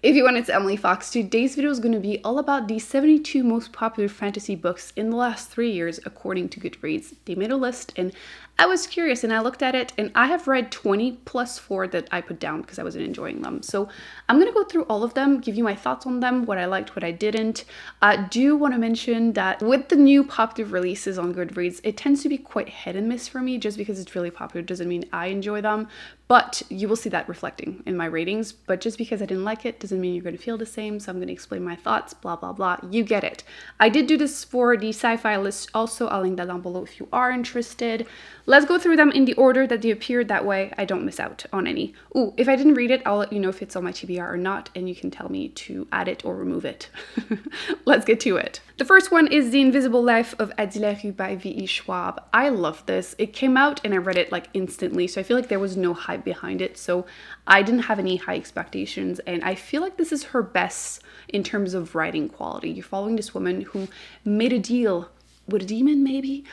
If you want, it's Emily Fox. Today's video is going to be all about the 72 most popular fantasy books in the last 3 years according to Goodreads. They made a list and I was curious and I looked at it and I have read 20 plus 4 that I put down because I wasn't enjoying them. So I'm going to go through all of them, give you my thoughts on them, what I liked, what I didn't. I do want to mention that with the new popular releases on Goodreads, it tends to be quite hit and miss for me. Just because it's really popular doesn't mean I enjoy them. But you will see that reflecting in my ratings. But just because I didn't like it doesn't mean you're going to feel the same. So I'm going to explain my thoughts, blah, blah, blah. You get it. I did do this for the sci-fi list also. I'll link that down below if you are interested. Let's go through them in the order that they appeared. That way I don't miss out on any. Ooh, if I didn't read it, I'll let you know if it's on my TBR or not. And you can tell me to add it or remove it. Let's get to it. The first one is The Invisible Life of Addie LaRue by V.E. Schwab. I love this. It came out and I read it like instantly. So I feel like there was no hype behind it. So I didn't have any high expectations. And I feel like this is her best in terms of writing quality. You're following this woman who made a deal with a demon maybe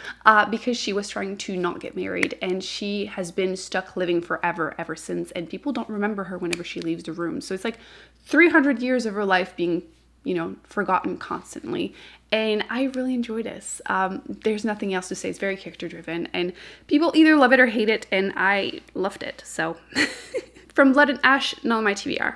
because she was trying to not get married and she has been stuck living forever ever since, and people don't remember her whenever she leaves the room. So it's like 300 years of her life being, you know, forgotten constantly. And I really enjoy this. There's nothing else to say. It's very character driven and people either love it or hate it, and I loved it. So from Blood and Ash, not on my TBR.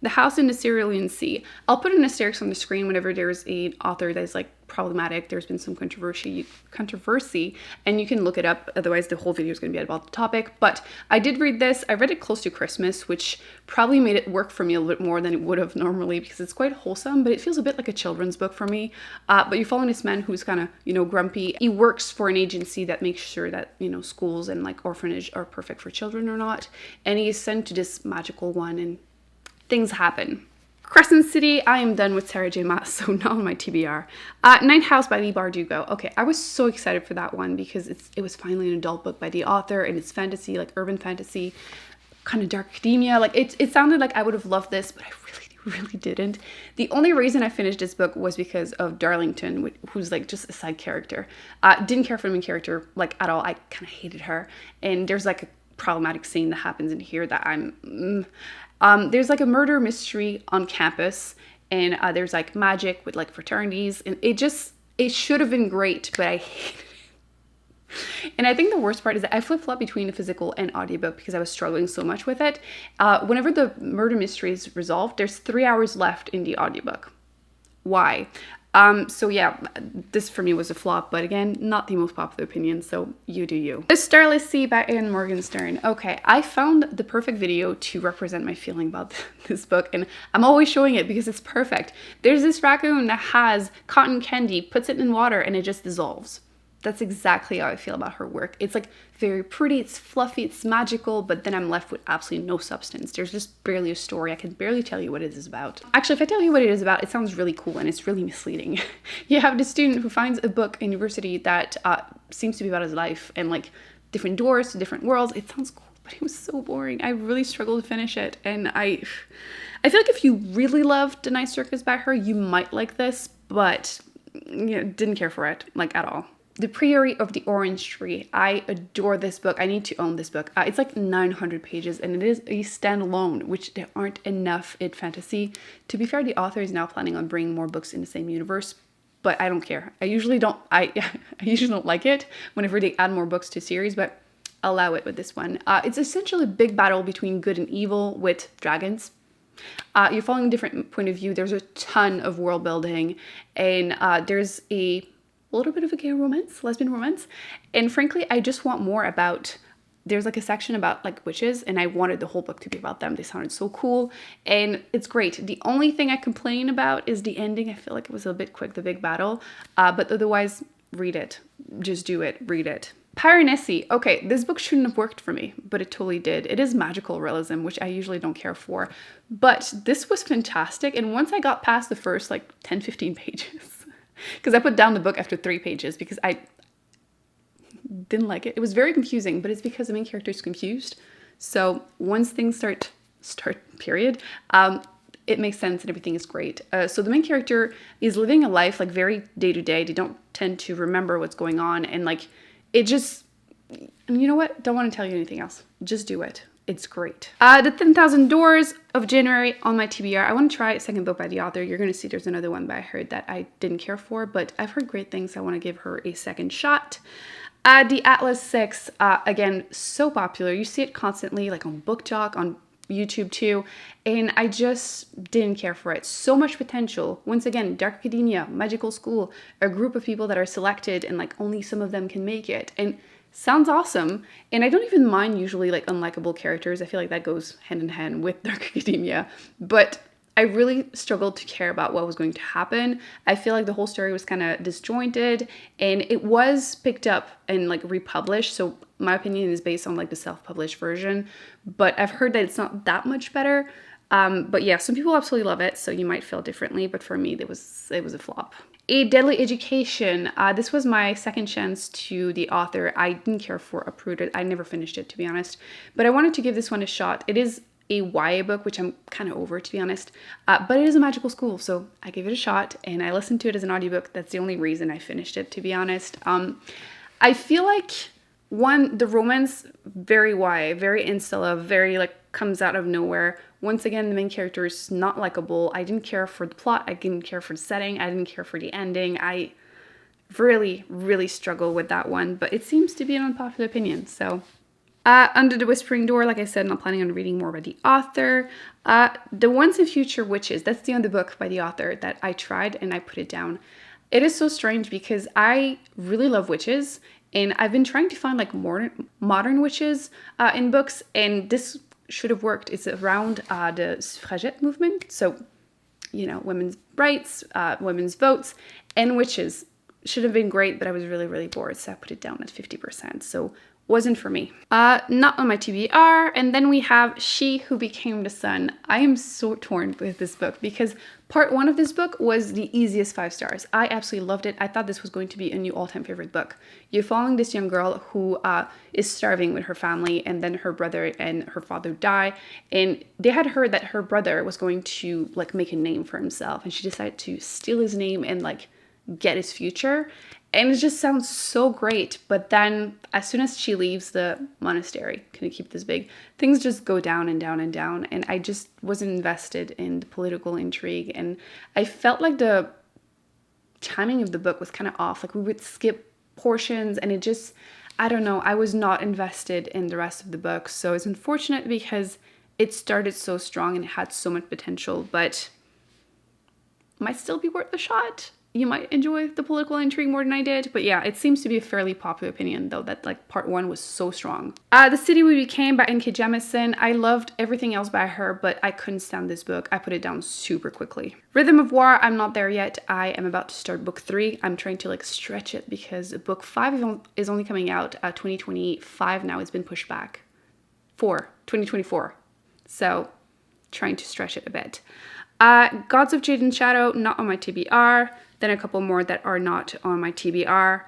The House in the Cerulean Sea. I'll put an asterisk on the screen whenever there's an author that's like problematic. There's been some controversy, and you can look it up. Otherwise, the whole video is going to be about the topic. But I did read this. I read it close to Christmas, which probably made it work for me a little bit more than it would have normally because it's quite wholesome, but it feels a bit like a children's book for me. But you're following this man who's kind of, you know, grumpy. He works for an agency that makes sure that, you know, schools and like orphanage are perfect for children or not. And he's sent to this magical one and things happen. Crescent City, I am done with Sarah J. Maas, so not on my TBR. Ninth House by Leigh Bardugo. Okay, I was so excited for that one because it was finally an adult book by the author and it's fantasy, like urban fantasy, kind of dark academia. Like it sounded like I would have loved this, but I really didn't. The only reason I finished this book was because of Darlington, who's like just a side character. Didn't care for the main character like at all. I kind of hated her. And there's like a problematic scene that happens in here that there's like a murder mystery on campus, and there's like magic with like fraternities, and it should have been great, but I hated it. And I think the worst part is that I flip-flop between the physical and audiobook because I was struggling so much with it. Whenever the murder mystery is resolved, there's 3 hours left in the audiobook. Why? So yeah, this for me was a flop, but again, not the most popular opinion, so you do you. The Starless Sea by Ian Morgenstern. Okay, I found the perfect video to represent my feeling about this book, and I'm always showing it because it's perfect. There's this raccoon that has cotton candy, puts it in water, and it just dissolves. That's exactly how I feel about her work. It's like very pretty, it's fluffy, it's magical, but then I'm left with absolutely no substance. There's just barely a story. I can barely tell you what it is about. Actually, if I tell you what it is about, it sounds really cool and it's really misleading. You have this student who finds a book in university that seems to be about his life and like different doors to different worlds. It sounds cool, but it was so boring. I really struggled to finish it. And I feel like if you really loved The Night Circus by her, you might like this, but you know, didn't care for it like at all. The Priory of the Orange Tree. I adore this book. I need to own this book. It's like 900 pages and it is a standalone, which there aren't enough in fantasy. To be fair, the author is now planning on bringing more books in the same universe, but I don't care. I usually don't like it whenever they add more books to a series, but I'll allow it with this one. It's essentially a big battle between good and evil with dragons. You're following a different point of view. There's a ton of world building, and there's a little bit of a gay romance, lesbian romance. And frankly, I just want more about, there's like a section about like witches, and I wanted the whole book to be about them. They sounded so cool and it's great. The only thing I complain about is the ending. I feel like it was a bit quick, the big battle, but otherwise read it. Just do it, read it. Piranesi. Okay, this book shouldn't have worked for me, but it totally did. It is magical realism, which I usually don't care for, but this was fantastic. And once I got past the first like 10-15 pages, because I put down the book after 3 pages because I didn't like it. It was very confusing, but it's because the main character is confused. So once things start period, it makes sense and everything is great. So the main character is living a life like very day to day. They don't tend to remember what's going on, and like it just, and you know what? Don't want to tell you anything else. Just do it. it's great. The 10,000 Doors of January on my TBR. I want to try a second book by the author. You're going to see there's another one by her that I didn't care for, but I've heard great things. I want to give her a second shot. The Atlas 6, again, so popular. You see it constantly, like on Book Talk, on YouTube too, and I just didn't care for it. So much potential. Once again, dark academia, magical school, a group of people that are selected and like only some of them can make it. And sounds awesome. And I don't even mind usually like unlikable characters. I feel like that goes hand in hand with dark academia. But I really struggled to care about what was going to happen. I feel like the whole story was kind of disjointed, and it was picked up and like republished. So my opinion is based on like the self-published version, but I've heard that it's not that much better. But yeah, some people absolutely love it, so you might feel differently. But for me, it was a flop. A Deadly Education. This was my second chance to the author. I didn't care for Uprooted. I never finished it, to be honest. But I wanted to give this one a shot. It is a YA book, which I'm kind of over, to be honest. But it is a magical school, so I gave it a shot, and I listened to it as an audiobook. That's the only reason I finished it, to be honest. I feel like, one, the romance, very YA, very insta, very like comes out of nowhere. Once again, the main character is not likable. I didn't care for the plot. I didn't care for the setting. I didn't care for the ending. I really, really struggle with that one, but it seems to be an unpopular opinion, so... Under the Whispering Door, like I said, I'm not planning on reading more by the author. The Once and Future Witches, that's the other book by the author that I tried and I put it down. It is so strange because I really love witches, and I've been trying to find like more modern witches in books, and this should have worked. It's around the suffragette movement, so, you know, women's rights, women's votes, and witches. Should have been great, but I was really, really bored, so I put it down at 50%. So wasn't for me. Not on my TBR. And then we have She Who Became the Sun. I am so torn with this book because part one of this book was the easiest 5 stars. I absolutely loved it. I thought this was going to be a new all-time favorite book. You're following this young girl who is starving with her family, and then her brother and her father die. And they had heard that her brother was going to like make a name for himself, and she decided to steal his name and like get his future. And it just sounds so great. But then as soon as she leaves the monastery, can I keep this big? Things just go down and down and down. And I just wasn't invested in the political intrigue. And I felt like the timing of the book was kind of off. Like we would skip portions, and it just, I don't know, I was not invested in the rest of the book. So it's unfortunate because it started so strong and it had so much potential, but might still be worth a shot. You might enjoy the political intrigue more than I did. But yeah, it seems to be a fairly popular opinion, though, that like part one was so strong. The City We Became by N.K. Jemisin. I loved everything else by her, but I couldn't stand this book. I put it down super quickly. Rhythm of War, I'm not there yet. I am about to start book 3. I'm trying to like stretch it because book 5 is only coming out 2025 now. It's been pushed back. 2024. So trying to stretch it a bit. Gods of Jade and Shadow, not on my TBR. Then a couple more that are not on my TBR.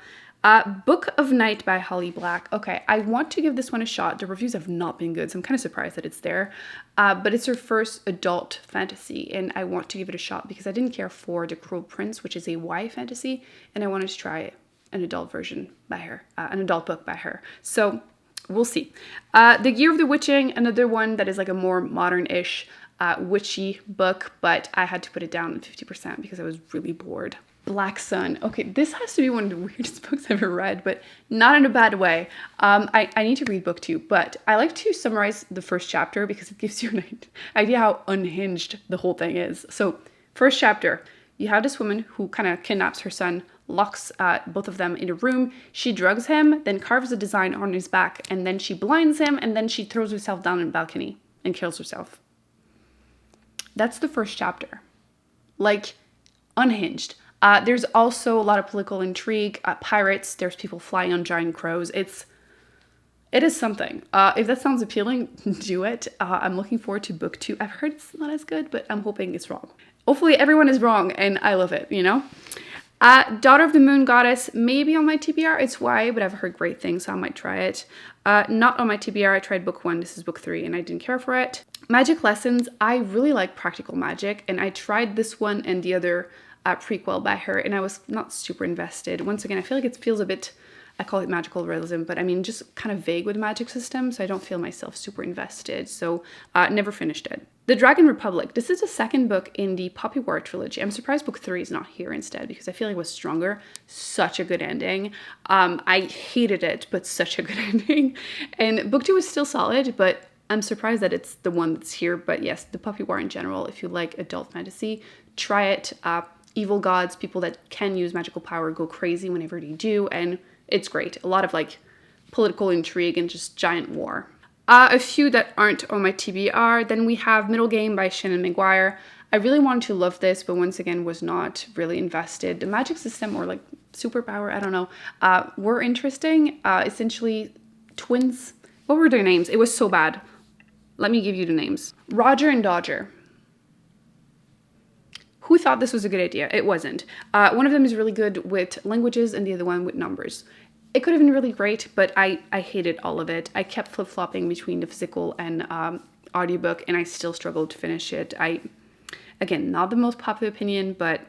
Book of Night by Holly Black. Okay, I want to give this one a shot. The reviews have not been good, so I'm kind of surprised that it's there. But it's her first adult fantasy, and I want to give it a shot because I didn't care for The Cruel Prince, which is a YA fantasy, and I wanted to try an adult version by her, an adult book by her. So we'll see. The Year of the Witching, another one that is like a more modern-ish witchy book, but I had to put it down at 50% because I was really bored. Black Sun. Okay, this has to be one of the weirdest books I've ever read, but not in a bad way. I need to read Booktube, but I like to summarize the first chapter because it gives you an idea how unhinged the whole thing is. So, first chapter, you have this woman who kind of kidnaps her son, locks both of them in a room, she drugs him, then carves a design on his back, and then she blinds him, and then she throws herself down a balcony and kills herself. That's the first chapter. Like, unhinged. There's also a lot of political intrigue, pirates, there's people flying on giant crows. It is something. If that sounds appealing, do it. I'm looking forward to book 2. I've heard it's not as good, but I'm hoping it's wrong. Hopefully everyone is wrong and I love it, you know? Daughter of the Moon Goddess, maybe on my TBR. It's YA, but I've heard great things, so I might try it. Not on my TBR. I tried book 1. This is book 3, and I didn't care for it. Magic Lessons. I really like practical magic, and I tried this one and the other prequel by her, and I was not super invested. Once again, I feel like it feels a bit I call it magical realism, but I mean just kind of vague with the magic system, so I don't feel myself super invested. So never finished it. The Dragon Republic. This is the second book in the Poppy War trilogy. I'm surprised book 3 is not here instead because I feel like it was stronger. Such a good ending. I hated it, but such a good ending. And book 2 is still solid, but I'm surprised that it's the one that's here. But yes, the Poppy War in general, if you like adult fantasy, try it. Evil gods, people that can use magical power, go crazy whenever they do, and it's great. A lot of like political intrigue and just giant war. A few that aren't on my TBR. Then we have Middle Game by Shannon Maguire. I really wanted to love this, but once again was not really invested. The magic system or like superpower, I don't know, were interesting. Essentially twins. What were their names? It was so bad. Let me give you the names. Roger and Dodger. Who thought this was a good idea? It wasn't. One of them is really good with languages and the other one with numbers. It could have been really great, but I hated all of it. I kept flip-flopping between the physical and audiobook, and I still struggled to finish it. Again, not the most popular opinion, but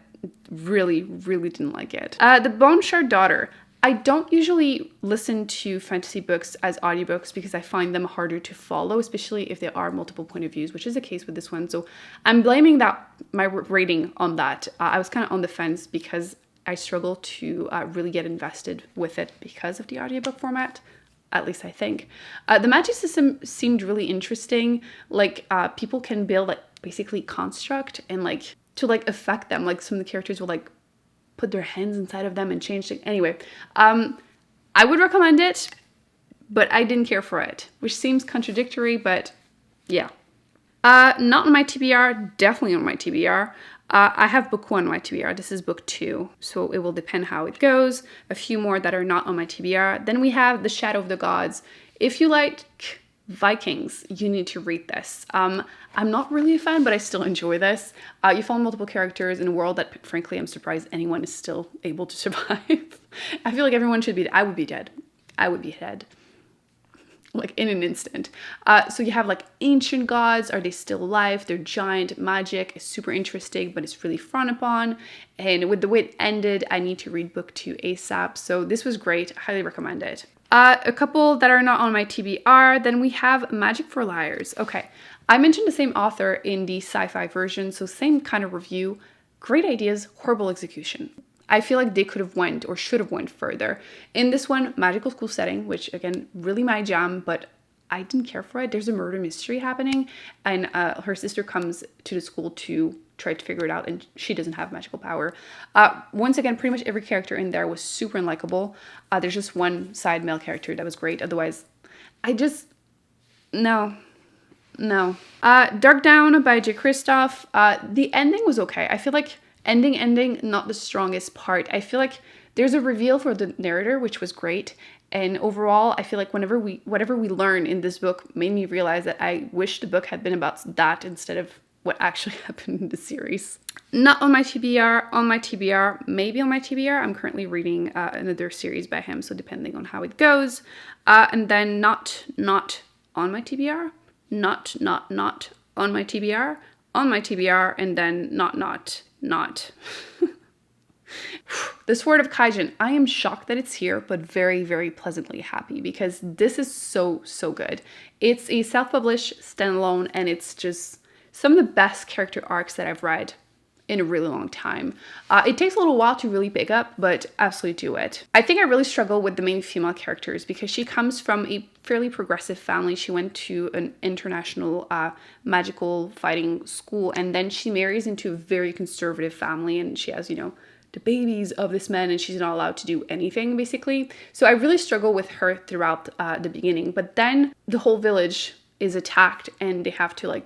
really, really didn't like it. The Bone Shard Daughter. I don't usually listen to fantasy books as audiobooks because I find them harder to follow, especially if there are multiple point of views, which is the case with this one. So I'm blaming my rating on that. I was kind of on the fence because I struggle to really get invested with it because of the audiobook format, at least I think. The magic system seemed really interesting. Like people can build like basically construct and like to like affect them. Like some of the characters will like put their hands inside of them and change things. Anyway, I would recommend it, but I didn't care for it, which seems contradictory, but yeah. Not on my TBR, definitely on my TBR. I have book 1 on my TBR. This is book 2, so it will depend how it goes. A few more that are not on my TBR. Then we have The Shadow of the Gods. If you like Vikings, you need to read this. I'm not really a fan, but I still enjoy this. You follow multiple characters in a world that, frankly, I'm surprised anyone is still able to survive. I feel like everyone should be. I would be dead. I would be dead. Like in an instant. So you have like ancient gods. Are they still alive? They're giant. Magic is super interesting, but it's really frowned upon. And with the way it ended, I need to read book 2 ASAP. So this was great. I highly recommend it. A couple that are not on my TBR. Then we have Magic for Liars. Okay. I mentioned the same author in the sci-fi version. So same kind of review. Great ideas, horrible execution. I feel like they could have went or should have went further. In this one, magical school setting, which again, really my jam, but I didn't care for it. There's a murder mystery happening and her sister comes to the school to try to figure it out and she doesn't have magical power. Once again, pretty much every character in there was super unlikable. There's just one side male character that was great. Otherwise, no. Dark Down by J. Kristoff. The ending was okay. I feel like ending, not the strongest part. I feel like there's a reveal for the narrator, which was great. And overall, I feel like whatever we learn in this book made me realize that I wish the book had been about that instead of what actually happened in the series. Not on my TBR, maybe on my TBR. I'm currently reading another series by him, so depending on how it goes. And then not on my TBR, not on my TBR, on my TBR, and then not. The Sword of Kaijin. I am shocked that it's here, but very, very pleasantly happy because this is so good. It's a self-published standalone and it's just some of the best character arcs that I've read in a really long time. It takes a little while to really pick up, but absolutely do it. I think I really struggle with the main female characters because she comes from a fairly progressive family. She went to an international magical fighting school and then she marries into a very conservative family and she has, the babies of this man and she's not allowed to do anything basically. So I really struggle with her throughout the beginning, but then the whole village is attacked and they have to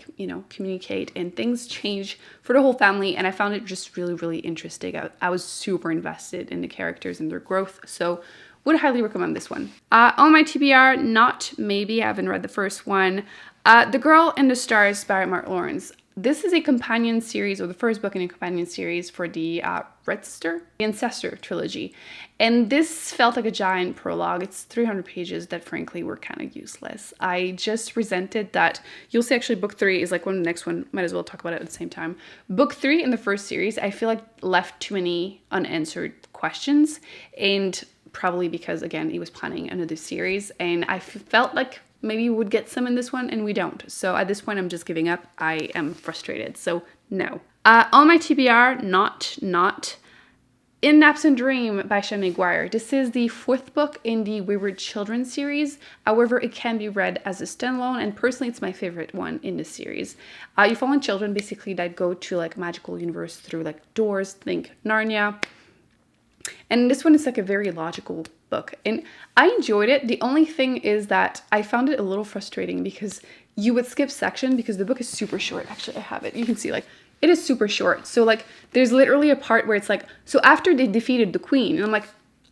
communicate and things change for the whole family and I found it just really, really interesting. I was super invested in the characters and their growth, so would highly recommend this one. On my TBR, not maybe, I haven't read the first one. The Girl in the Stars by Mark Lawrence. This is a companion series, or the first book in a companion series for the the Ancestor trilogy. And this felt like a giant prologue. It's 300 pages that frankly were kind of useless. I just resented that. You'll see actually book 3 is like one of the next one. Might as well talk about it at the same time. Book 3 in the first series, I feel like left too many unanswered questions. And probably because, again, he was planning another series, and I felt like maybe we would get some in this one, and we don't. So at this point, I'm just giving up. I am frustrated. So no. On my TBR, not In Naps and Dream by Shelley Maguire. This is the 4th book in the Wayward Children series. However, it can be read as a standalone, and personally, it's my favorite one in the series. You follow children basically that go to like magical universe through like doors, think Narnia. And this one is like a very logical book, and I enjoyed it. The only thing is that I found it a little frustrating because you would skip section because the book is super short. Actually, I have it. You can see like it is super short. So like there's literally a part where it's like, so after they defeated the queen, and I'm like,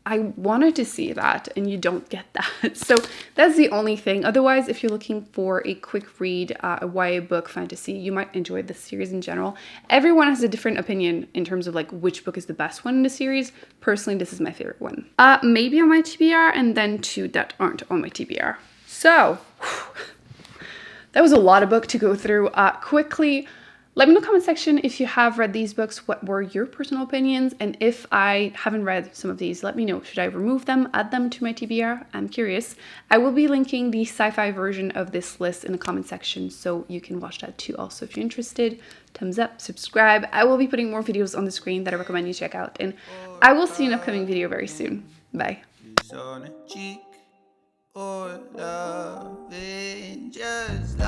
I wanted to see that, and you don't get that. So that's the only thing. Otherwise, if you're looking for a quick read, a YA book fantasy, you might enjoy this series in general. Everyone has a different opinion in terms of like which book is the best one in the series. Personally, this is my favorite one. Maybe on my TBR, and then 2 that aren't on my TBR. So that was a lot of book to go through quickly. Let me know in the comment section if you have read these books, what were your personal opinions, and if I haven't read some of these, let me know. Should I remove them, add them to my TBR? I'm curious. I will be linking the sci-fi version of this list in the comment section, so you can watch that too also if you're interested. Thumbs up, subscribe. I will be putting more videos on the screen that I recommend you check out, and I will see you in an upcoming video very soon. Bye. Or loving just